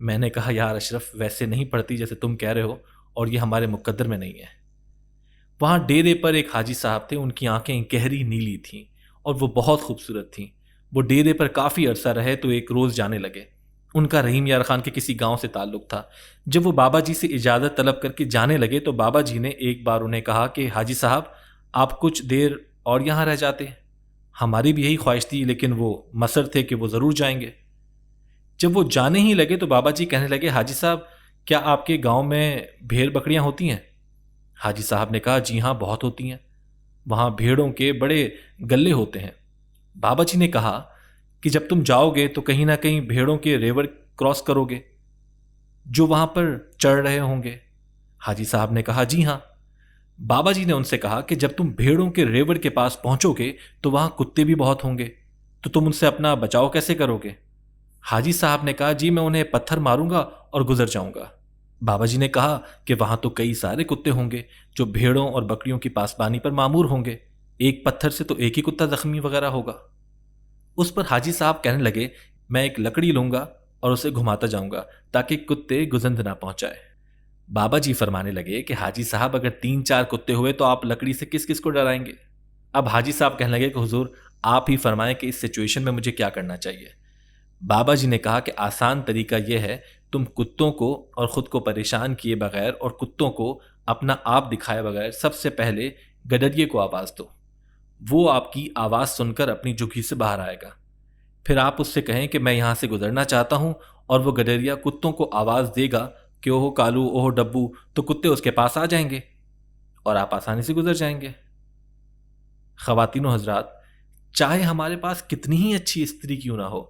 میں نے کہا یار اشرف ویسے نہیں پڑتی جیسے تم کہہ رہے ہو، اور یہ ہمارے مقدر میں نہیں ہے۔ وہاں ڈیرے پر ایک حاجی صاحب تھے، ان کی آنکھیں گہری نیلی تھیں اور وہ بہت خوبصورت تھیں۔ وہ ڈیرے پر کافی عرصہ رہے تو ایک روز جانے لگے۔ ان کا رحیم یار خان کے کسی گاؤں سے تعلق تھا۔ جب وہ بابا جی سے اجازت طلب کر کے جانے لگے تو بابا جی نے ایک بار انہیں کہا کہ حاجی صاحب آپ کچھ دیر اور یہاں رہ جاتے۔ ہماری بھی یہی خواہش تھی، لیکن وہ مصر تھے کہ وہ ضرور جائیں گے۔ جب وہ جانے ہی لگے تو بابا جی کہنے لگے حاجی صاحب کیا آپ کے گاؤں میں بھیڑ بکریاں ہوتی ہیں؟ حاجی صاحب نے کہا جی ہاں بہت ہوتی ہیں، وہاں بھیڑوں کے بڑے گلے ہوتے ہیں۔ بابا جی نے کہا کہ جب تم جاؤ گے تو کہیں نہ کہیں بھیڑوں کے ریوڑ کراس کرو گے جو وہاں پر چڑھ رہے ہوں گے۔ حاجی صاحب نے کہا جی ہاں۔ بابا جی نے ان سے کہا کہ جب تم بھیڑوں کے ریوڑ کے پاس پہنچو گے تو وہاں کتے بھی بہت ہوں گے، تو تم ان سے اپنا بچاؤ کیسے کرو گے؟ حاجی صاحب نے کہا جی میں انہیں پتھر ماروں گا اور گزر جاؤں گا۔ بابا جی نے کہا کہ وہاں تو کئی سارے کتے ہوں گے جو بھیڑوں اور بکریوں کی پاسبانی پر مامور ہوں گے، ایک پتھر سے تو ایک ہی کتا زخمی وغیرہ ہوگا۔ اس پر حاجی صاحب کہنے لگے میں ایک لکڑی لوں گا اور اسے گھماتا جاؤں گا تاکہ کتے گزند نہ پہنچائے۔ بابا جی فرمانے لگے کہ حاجی صاحب اگر 3-4 کتے ہوئے تو آپ لکڑی سے کس کس کو ڈرائیں گے؟ اب حاجی صاحب کہنے لگے کہ حضور آپ ہی فرمائیں کہ اس سچویشن میں مجھے کیا کرنا چاہیے۔ بابا جی نے کہا کہ آسان طریقہ یہ ہے تم کتوں کو اور خود کو پریشان کیے بغیر اور کتوں کو اپنا آپ دکھائے بغیر سب سے پہلے گڈریے کو آواز دو، وہ آپ کی آواز سن کر اپنی جھگی سے باہر آئے گا۔ پھر آپ اس سے کہیں کہ میں یہاں سے گزرنا چاہتا ہوں، اور وہ گڈریا کتوں کو آواز دے گا کہ اوہ کالو اوہ ڈبو، تو کتے اس کے پاس آ جائیں گے اور آپ آسانی سے گزر جائیں گے۔ خواتین و حضرات، چاہے ہمارے پاس کتنی ہی اچھی استری کیوں نہ ہو،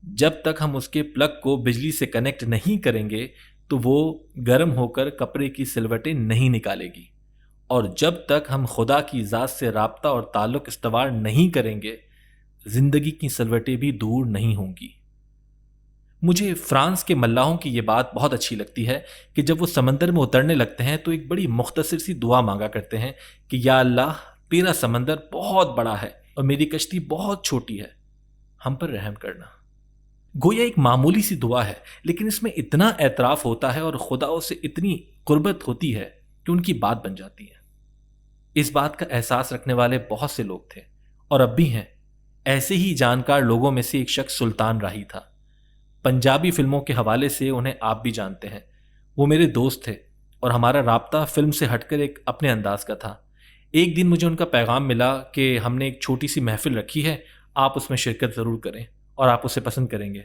جب تک ہم اس کے پلگ کو بجلی سے کنیکٹ نہیں کریں گے تو وہ گرم ہو کر کپڑے کی سلوٹیں نہیں نکالے گی، اور جب تک ہم خدا کی ذات سے رابطہ اور تعلق استوار نہیں کریں گے زندگی کی سلوٹیں بھی دور نہیں ہوں گی۔ مجھے فرانس کے ملاحوں کی یہ بات بہت اچھی لگتی ہے کہ جب وہ سمندر میں اترنے لگتے ہیں تو ایک بڑی مختصر سی دعا مانگا کرتے ہیں کہ یا اللہ تیرا سمندر بہت بڑا ہے اور میری کشتی بہت چھوٹی ہے، ہم پر رحم کرنا۔ گویا ایک معمولی سی دعا ہے، لیکن اس میں اتنا اعتراف ہوتا ہے اور خدا سے اتنی قربت ہوتی ہے کہ ان کی بات بن جاتی ہے۔ اس بات کا احساس رکھنے والے بہت سے لوگ تھے اور اب بھی ہیں۔ ایسے ہی جانکار لوگوں میں سے ایک شخص سلطان راہی تھا۔ پنجابی فلموں کے حوالے سے انہیں آپ بھی جانتے ہیں۔ وہ میرے دوست تھے اور ہمارا رابطہ فلم سے ہٹ کر ایک اپنے انداز کا تھا۔ ایک دن مجھے ان کا پیغام ملا کہ ہم نے ایک چھوٹی سی محفل رکھی ہے، آپ اس میں شرکت ضرور کریں اور آپ اسے پسند کریں گے۔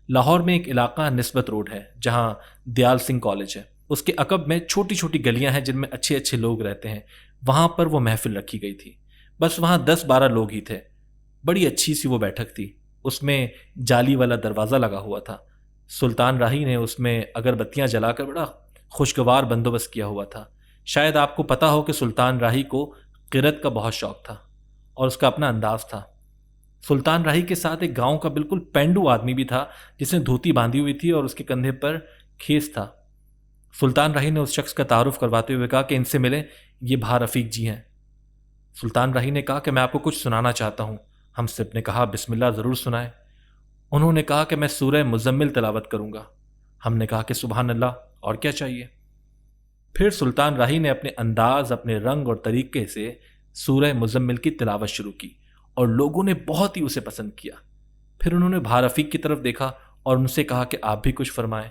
لاہور میں ایک علاقہ نسبت روڈ ہے جہاں دیال سنگھ کالج ہے، اس کے عقب میں چھوٹی چھوٹی گلیاں ہیں جن میں اچھے اچھے لوگ رہتے ہیں۔ وہاں پر وہ محفل رکھی گئی تھی، بس وہاں 10-12 لوگ ہی تھے۔ بڑی اچھی سی وہ بیٹھک تھی، اس میں جالی والا دروازہ لگا ہوا تھا۔ سلطان راہی نے اس میں اگربتیاں جلا کر بڑا خوشگوار بندوبست کیا ہوا تھا۔ شاید آپ کو پتا ہو کہ سلطان راہی کو قرت کا بہت شوق تھا اور اس کا اپنا انداز تھا۔ سلطان راہی کے ساتھ ایک گاؤں کا بالکل پینڈو آدمی بھی تھا جس نے دھوتی باندھی ہوئی تھی اور اس کے کندھے پر کھیس تھا۔ سلطان راہی نے اس شخص کا تعارف کرواتے ہوئے کہا کہ ان سے ملیں، یہ بھا رفیق جی ہیں۔ سلطان راہی نے کہا کہ میں آپ کو کچھ سنانا چاہتا ہوں۔ ہم سب نے کہا بسم اللہ، ضرور سنائیں۔ انہوں نے کہا کہ میں سورہ مزمل تلاوت کروں گا۔ ہم نے کہا کہ سبحان اللہ، اور کیا چاہیے۔ پھر سلطان راہی نے اپنے انداز، اپنے رنگ اور طریقے سے سورہ مزمل کی تلاوت شروع کی اور لوگوں نے بہت ہی اسے پسند کیا۔ پھر انہوں نے بھا رفیق کی طرف دیکھا اور ان سے کہا کہ آپ بھی کچھ فرمائیں۔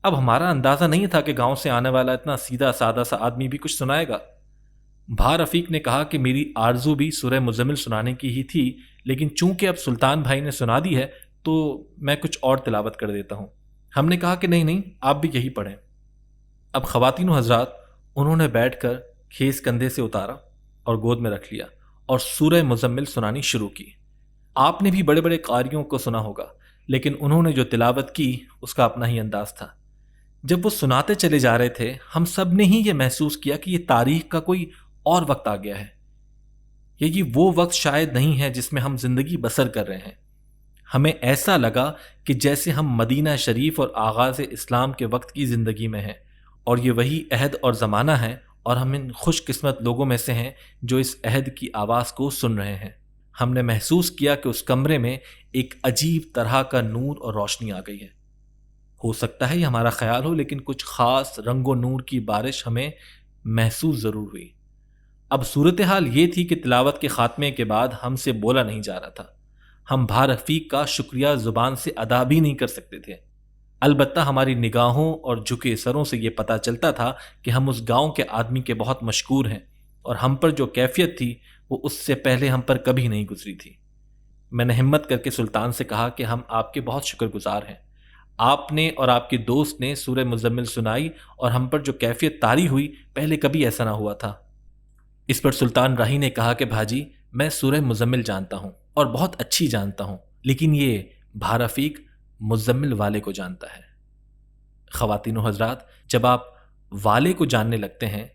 اب ہمارا اندازہ نہیں تھا کہ گاؤں سے آنے والا اتنا سیدھا سادہ سا آدمی بھی کچھ سنائے گا۔ بھا رفیق نے کہا کہ میری آرزو بھی سورہ مزمل سنانے کی ہی تھی، لیکن چونکہ اب سلطان بھائی نے سنا دی ہے تو میں کچھ اور تلاوت کر دیتا ہوں۔ ہم نے کہا کہ نہیں، آپ بھی یہی پڑھیں۔ اب خواتین و حضرات، انہوں نے بیٹھ کر کھیس کندھے سے اتارا اور گود میں رکھ لیا اور سورہ مزمل سنانی شروع کی۔ آپ نے بھی بڑے بڑے قاریوں کو سنا ہوگا، لیکن انہوں نے جو تلاوت کی اس کا اپنا ہی انداز تھا۔ جب وہ سناتے چلے جا رہے تھے ہم سب نے ہی یہ محسوس کیا کہ یہ تاریخ کا کوئی اور وقت آ گیا ہے، یہ وہ وقت شاید نہیں ہے جس میں ہم زندگی بسر کر رہے ہیں۔ ہمیں ایسا لگا کہ جیسے ہم مدینہ شریف اور آغاز اسلام کے وقت کی زندگی میں ہیں، اور یہ وہی عہد اور زمانہ ہے، اور ہم ان خوش قسمت لوگوں میں سے ہیں جو اس عہد کی آواز کو سن رہے ہیں۔ ہم نے محسوس کیا کہ اس کمرے میں ایک عجیب طرح کا نور اور روشنی آ گئی ہے۔ ہو سکتا ہے یہ ہمارا خیال ہو، لیکن کچھ خاص رنگ و نور کی بارش ہمیں محسوس ضرور ہوئی۔ اب صورتحال یہ تھی کہ تلاوت کے خاتمے کے بعد ہم سے بولا نہیں جا رہا تھا۔ ہم بھا رفیق کا شکریہ زبان سے ادا بھی نہیں کر سکتے تھے۔ البتہ ہماری نگاہوں اور جھکے سروں سے یہ پتہ چلتا تھا کہ ہم اس گاؤں کے آدمی کے بہت مشکور ہیں، اور ہم پر جو کیفیت تھی وہ اس سے پہلے ہم پر کبھی نہیں گزری تھی۔ میں نے ہمت کر کے سلطان سے کہا کہ ہم آپ کے بہت شکر گزار ہیں۔ آپ نے اور آپ کے دوست نے سورہ مزمل سنائی اور ہم پر جو کیفیت طاری ہوئی، پہلے کبھی ایسا نہ ہوا تھا۔ اس پر سلطان راہی نے کہا کہ بھاجی، میں سورہ مزمل جانتا ہوں اور بہت اچھی جانتا ہوں، لیکن یہ بھا رفیق مزمل والے کو جانتا ہے۔ خواتین و حضرات، جب آپ والے کو جاننے لگتے ہیں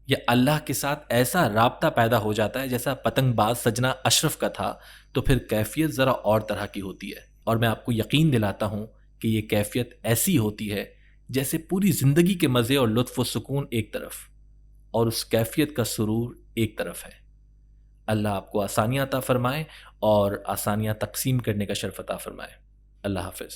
یا اللہ کے ساتھ ایسا رابطہ پیدا ہو جاتا ہے جیسا پتنگ باز سجنا اشرف کا تھا، تو پھر کیفیت ذرا اور طرح کی ہوتی ہے، اور میں آپ کو یقین دلاتا ہوں کہ یہ کیفیت ایسی ہوتی ہے جیسے پوری زندگی کے مزے اور لطف و سکون ایک طرف، اور اس کیفیت کا سرور ایک طرف ہے۔ اللہ آپ کو آسانیاں عطا فرمائے اور آسانیاں تقسیم کرنے کا شرف عطا فرمائے۔ اللہ حافظ۔